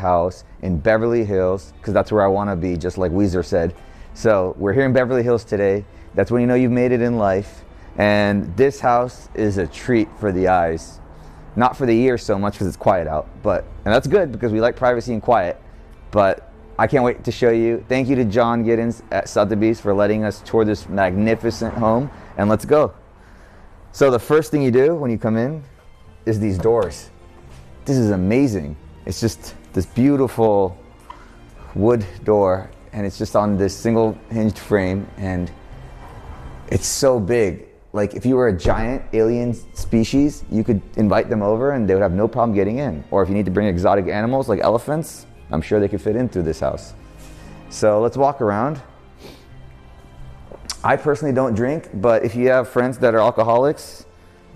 house in Beverly Hills, because that's where I want to be, just like Weezer said. So we're here in Beverly Hills today. That's when you know you've made it in life. And this house is a treat for the eyes. Not for the ears so much because it's quiet out, and that's good because we like privacy and quiet, but I can't wait to show you. Thank you to John Giddens at Sotheby's for letting us tour this magnificent home, and let's go. So the first thing you do when you come in is these doors. This is amazing. It's just this beautiful wood door, and it's just on this single hinged frame, and it's so big. Like if you were a giant alien species, you could invite them over and they would have no problem getting in. Or if you need to bring exotic animals like elephants, I'm sure they could fit in through this house. So let's walk around. I personally don't drink, but if you have friends that are alcoholics,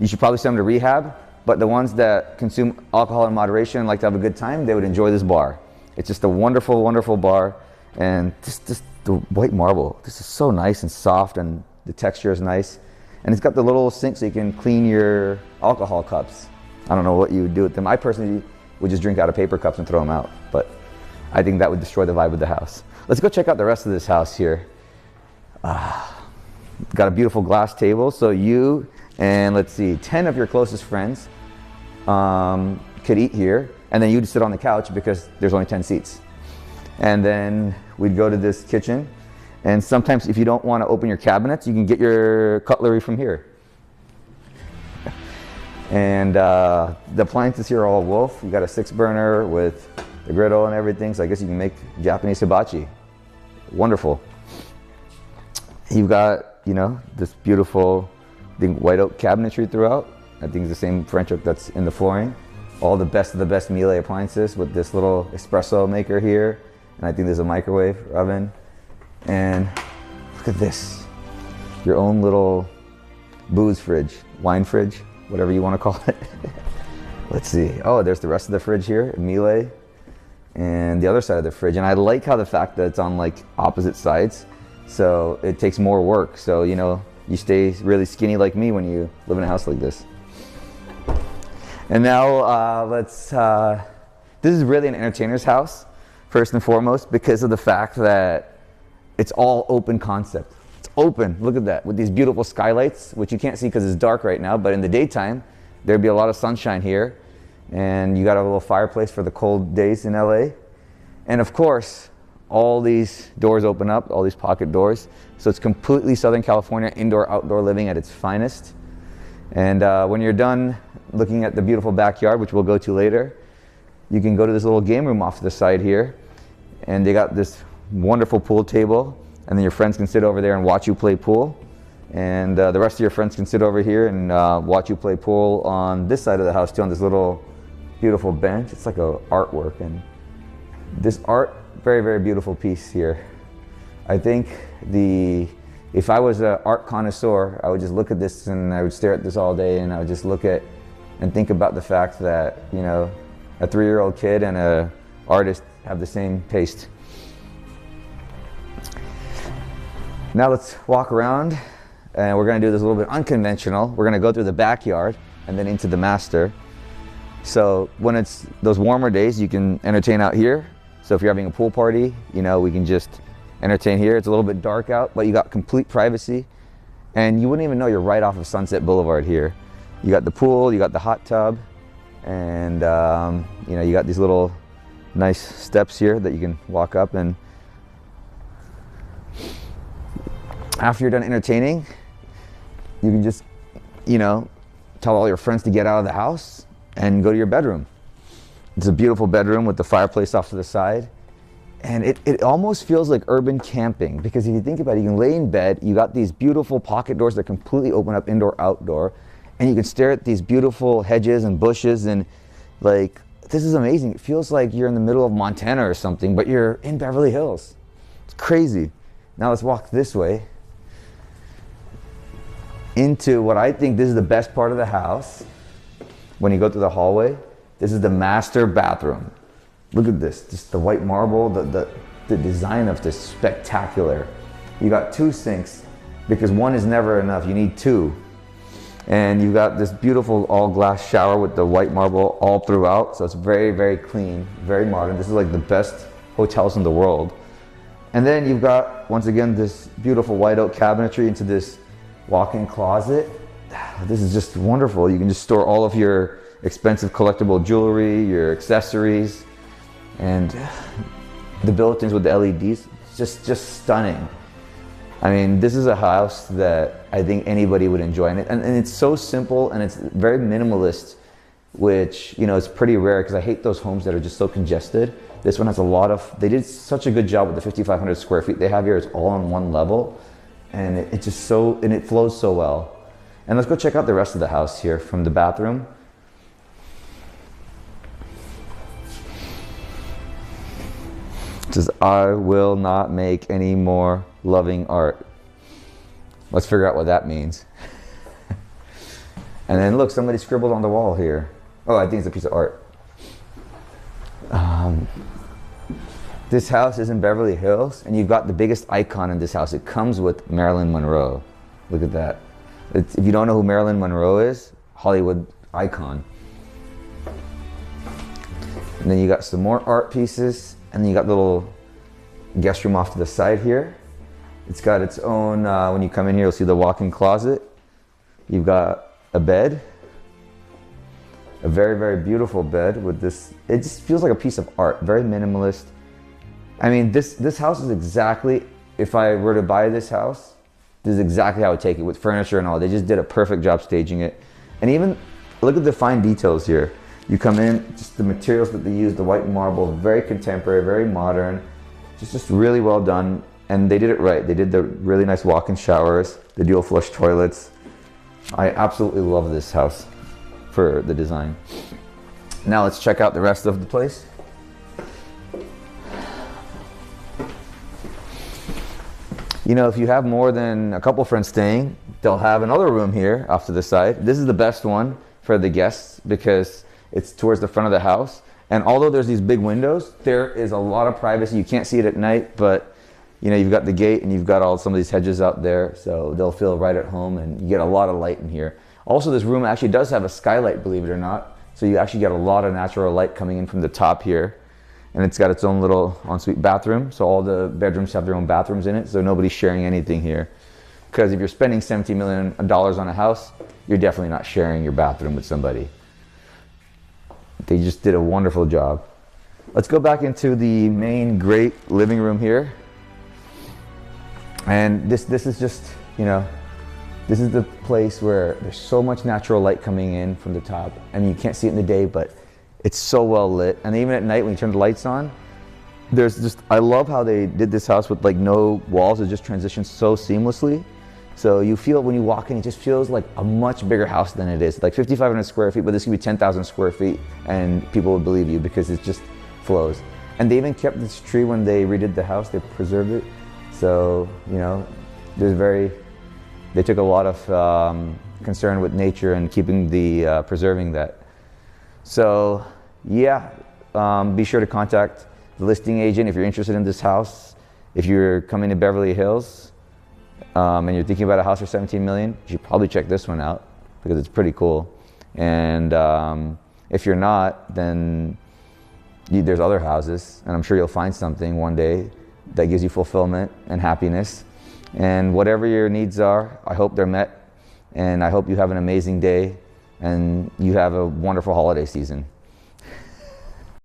you should probably send them to rehab. But the ones that consume alcohol in moderation and like to have a good time, they would enjoy this bar. It's just a wonderful, wonderful bar. And just the white marble, this is so nice and soft, and the texture is nice. And it's got the little sink so you can clean your alcohol cups. I don't know what you would do with them. I personally would just drink out of paper cups and throw them out, but I think that would destroy the vibe of the house. Let's go check out the rest of this house here. Got a beautiful glass table, so you and let's see, 10 of your closest friends could eat here, and then you'd sit on the couch because there's only 10 seats. And then we'd go to this kitchen. And sometimes if you don't want to open your cabinets, you can get your cutlery from here. And the appliances here are all Wolf. You got a 6-burner with the griddle and everything, so I guess you can make Japanese hibachi. Wonderful. You've got, you know, this beautiful, I think, white oak cabinetry throughout. I think it's the same French oak that's in the flooring. All the best of the best Miele appliances with this little espresso maker here. And I think there's a microwave oven. And look at this, your own little booze fridge, wine fridge, whatever you want to call it. Let's see. Oh, there's the rest of the fridge here, Miele, and the other side of the fridge. And I like how the fact that it's on like opposite sides, so it takes more work. So, you know, you stay really skinny like me when you live in a house like this. And now this is really an entertainer's house, first and foremost, because of the fact that it's all open concept. It's open, look at that, with these beautiful skylights, which you can't see because it's dark right now, but in the daytime, there'd be a lot of sunshine here. And you got a little fireplace for the cold days in LA. And of course, all these doors open up, all these pocket doors. So it's completely Southern California, indoor-outdoor living at its finest. And when you're done looking at the beautiful backyard, which we'll go to later, you can go to this little game room off to the side here. And they got this wonderful pool table, and then your friends can sit over there and watch you play pool, and the rest of your friends can sit over here and watch you play pool on this side of the house too, on this little beautiful bench. It's like a artwork, and this art, very, very beautiful piece here. I think if I was an art connoisseur, I would just look at this and I would stare at this all day, and I would just look at and think about the fact that, you know, a 3-year-old kid and an artist have the same taste. Now let's walk around, and we're going to do this a little bit unconventional. We're going to go through the backyard and then into the master. So when it's those warmer days, you can entertain out here. So if you're having a pool party, you know, we can just entertain here. It's a little bit dark out, but you got complete privacy, and you wouldn't even know you're right off of Sunset Boulevard here. You got the pool, you got the hot tub, and you know, you got these little nice steps here that you can walk up. And after you're done entertaining, you can just, you know, tell all your friends to get out of the house and go to your bedroom. It's a beautiful bedroom with the fireplace off to the side. And it almost feels like urban camping, because if you think about it, you can lay in bed, you got these beautiful pocket doors that completely open up indoor, outdoor, and you can stare at these beautiful hedges and bushes, and like, this is amazing. It feels like you're in the middle of Montana or something, but you're in Beverly Hills. It's crazy. Now let's walk this way into what I think this is the best part of the house. When you go through the hallway, this is the master bathroom. Look at this, just the white marble, the design of this spectacular. You got 2 sinks, because one is never enough, you need 2. And you've got this beautiful all glass shower with the white marble all throughout. So it's very, very clean, very modern. This is like the best hotels in the world. And then you've got, once again, this beautiful white oak cabinetry into this walk-in closet. This is just wonderful. You can just store all of your expensive collectible jewelry, your accessories, and the built-ins with the LEDs, just stunning. I mean, this is a house that I think anybody would enjoy, and it's so simple and it's very minimalist, which, you know, is pretty rare because I hate those homes that are just so congested. This one has a lot of, they did such a good job with the 5,500 square feet they have here. It's all on one level, and it just so, and it flows so well. And let's go check out the rest of the house here from the bathroom. It says, I will not make any more loving art. Let's figure out what that means. And then look, somebody scribbled on the wall here. Oh, I think it's a piece of art. This house is in Beverly Hills, and you've got the biggest icon in this house. It comes with Marilyn Monroe. Look at that. If you don't know who Marilyn Monroe is, Hollywood icon. And then you got some more art pieces, and then you got the little guest room off to the side here. It's got its own, when you come in here, you'll see the walk-in closet. You've got a bed, a very, very beautiful bed with this, it just feels like a piece of art, very minimalist. I mean, this house is exactly, if I were to buy this house, this is exactly how I would take it with furniture and all. They just did a perfect job staging it. And even, look at the fine details here. You come in, just the materials that they use, the white marble, very contemporary, very modern, just really well done. And they did it right. They did the really nice walk-in showers, the dual flush toilets. I absolutely love this house for the design. Now let's check out the rest of the place. You know, if you have more than a couple friends staying, they'll have another room here off to the side. This is the best one for the guests because it's towards the front of the house. And although there's these big windows, there is a lot of privacy. You can't see it at night, but you know, you've got the gate and you've got all some of these hedges out there, so they'll feel right at home and you get a lot of light in here. Also, this room actually does have a skylight, believe it or not. So you actually get a lot of natural light coming in from the top here. And it's got its own little ensuite bathroom. So all the bedrooms have their own bathrooms in it, so nobody's sharing anything here. Because if you're spending $17 million on a house, you're definitely not sharing your bathroom with somebody. They just did a wonderful job. Let's go back into the main great living room here. And this is just, you know, this is the place where there's so much natural light coming in from the top. I mean, you can't see it in the day, but it's so well lit. And even at night when you turn the lights on, there's just, I love how they did this house with like no walls. It just transitions so seamlessly. So you feel when you walk in, it just feels like a much bigger house than it is. Like 5,500 square feet, but this could be 10,000 square feet and people would believe you because it just flows. And they even kept this tree when they redid the house, they preserved it. So, you know, they took a lot of concern with nature and keeping the, preserving that. So, yeah, be sure to contact the listing agent if you're interested in this house. If you're coming to Beverly Hills and you're thinking about a house for $17 million, you should probably check this one out because it's pretty cool. And if you're not, then there's other houses, and I'm sure you'll find something one day that gives you fulfillment and happiness. And whatever your needs are, I hope they're met. And I hope you have an amazing day and you have a wonderful holiday season.